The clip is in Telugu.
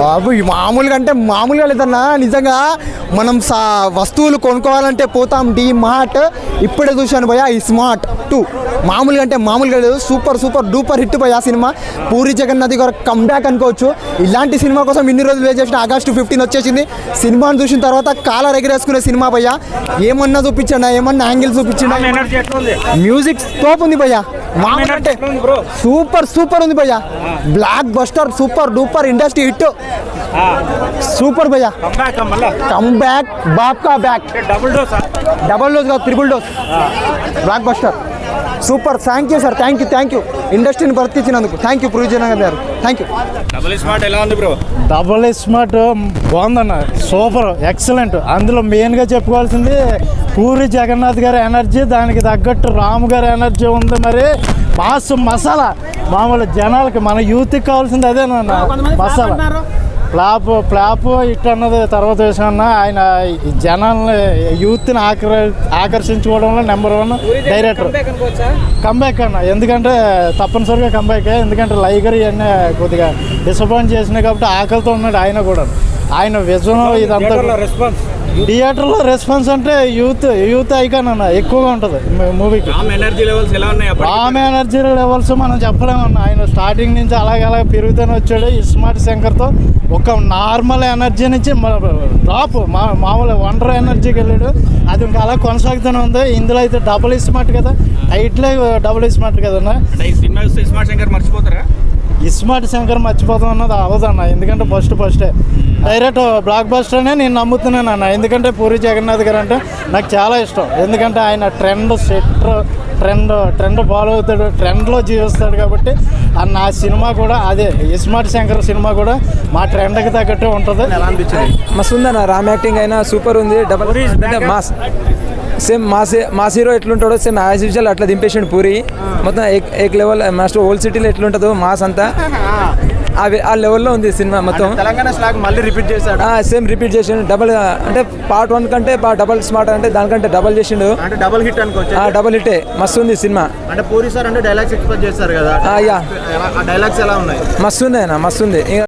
బాబు మామూలుగా అంటే మామూలుగా లేదన్నా, నిజంగా మనం వస్తువులు కొనుక్కోవాలంటే పోతాం డి మార్ట్. ఇప్పుడే చూశాను భయ్యా ఈ స్మార్ట్ 2, మామూలుగా అంటే మామూలుగా లేదు, సూపర్ సూపర్ డూపర్ హిట్ భయ్యా సినిమా. పూరి జగన్నాథ్ గారు కమ్బ్యాక్ అనుకోవచ్చు. ఇలాంటి సినిమా కోసం ఇన్ని రోజులు వెయిట్ చేసిన ఆగస్టు 15 వచ్చేసింది. సినిమాను చూసిన తర్వాత కాలర్ ఎగరేసుకునే సినిమా భయ్యా. ఏమన్నా చూపించండి, ఏమన్నా యాంగిల్ చూపించండి. మ్యూజిక్ టాప్ ఉంది భయ్యా, మామూలు అంటే సూపర్ సూపర్ ఉంది భయ్యా. Block buster super duper industry hit super భయ్యా. కమ్బ్యాక్ బాప్ కా బ్యాక్, డబుల్ డోస్ కాదు triple dose, block buster super. Thank you sir, thank you ఇండస్ట్రీని భర్తించినందుకు. థ్యాంక్ యూ పూరిజనగర్ గారు, థ్యాంక్ యూ. డబుల్ స్మార్ట్ ఎలా ఉంది బ్రో? డబుల్ స్మార్ట్ బాగుందన్న, సూపర్ ఎక్సలెంట్. అందులో మెయిన్గా చెప్పుకోవాల్సింది పూరి జగన్నాథ్ గారి ఎనర్జీ, దానికి తగ్గట్టు రాము గారి ఎనర్జీ ఉంది. మరి మాస్ మసాలా, మామూలు జనాలకి మన యూత్కి కావాల్సింది అదేనన్న మసాలా. ఫ్లాప్ ఇట్ అన్నది తర్వాత విషయం అన్న. ఆయన జనాల్ని యూత్ని ఆకర్షించుకోవడంలో నెంబర్ 1 డైరెక్టర్. కంబ్యాక్ అన్న, ఎందుకంటే తప్పనిసరిగా కంబ్యాక్. ఎందుకంటే లైగర్ ఇవన్నీ కొద్దిగా డిసప్పాయింట్ చేసినాయి కాబట్టి ఆకలితో ఉన్నాడు ఆయన కూడా. ఆయన విజన్ ఇదంతా థియేటర్లో రెస్పాన్స్ అంటే యూత్ ఐకాన్ అన్న ఎక్కువగా ఉంటుంది మూవీకి. రామ్ ఎనర్జీ లెవెల్స్ మనం చెప్పలేమన్నా. ఆయన స్టార్టింగ్ నుంచి అలాగే పెరుగుతూనే వచ్చాడు. స్మార్ట్ శంకర్తో ఒక నార్మల్ ఎనర్జీ నుంచి డ్రాప్ మామూలు వండర్ ఎనర్జీకి వెళ్ళాడు. అది ఇంకా అలా కొనసాగుతూనే ఉంది. ఇందులో అయితే డబుల్ స్మార్ట్ కదా, టైట్లే డబుల్ స్మార్ట్ కదన్నా. స్మార్ట్ శంకర్ మర్చిపోతారా? స్మార్ట్ శంకర్ మర్చిపోతాం అన్నది అవదన్న. ఎందుకంటే ఫస్టే డైరెక్ట్ బ్లాక్ బస్టర్ అనే నేను నమ్ముతున్నాను అన్న. ఎందుకంటే పూరి జగన్నాథ్ గారు అంటే నాకు చాలా ఇష్టం. ఎందుకంటే ఆయన ట్రెండ్ ఫాలో అవుతాడు, ట్రెండ్లో జీవిస్తాడు. కాబట్టి నా సినిమా కూడా అదే, స్మార్ట్ శంకర్ సినిమా కూడా మా ట్రెండ్కి తగ్గట్టే ఉంటుంది. ఎలా అనిపించింది? మస్తు ఉందన్న, రామ్ యాక్టింగ్ అయినా సూపర్ ఉంది. Double mass same mass hero ఎట్లుంటాడో సేమ్ యాజ్ యూజువల్ అట్లా దింపేసాడు పూరి. మొత్తం ఏక్ లెవెల్ మాస్ట్ ఓల్డ్ సిటీలో ఎట్లుంటుందో మాస్ అంతా ఆ లెవెల్లో ఉంది సినిమా మొత్తం. తెలంగాణ స్లాగ్ మళ్ళీ రిపీట్ చేశాడు. సేమ్ రిపీట్ చేసిండు. డబల్ అంటే పార్ట్ 1 కంటే డబల్ స్మార్ట్ అంటే దానికంటే డబల్ చేసిండు. అంటే డబుల్ హిట్ అనుకోవచ్చు. డబల్ హిట్టే, మస్తు ఉంది సినిమా. అంటే పూరి సార్ అంటే డైలాగ్స్ ఎక్స్పెక్ట్ చేస్తారు కదా, యా డైలాగ్స్ ఎలా ఉన్నాయి? మస్తు ఉంది ఆయన, మస్తు ఉంది.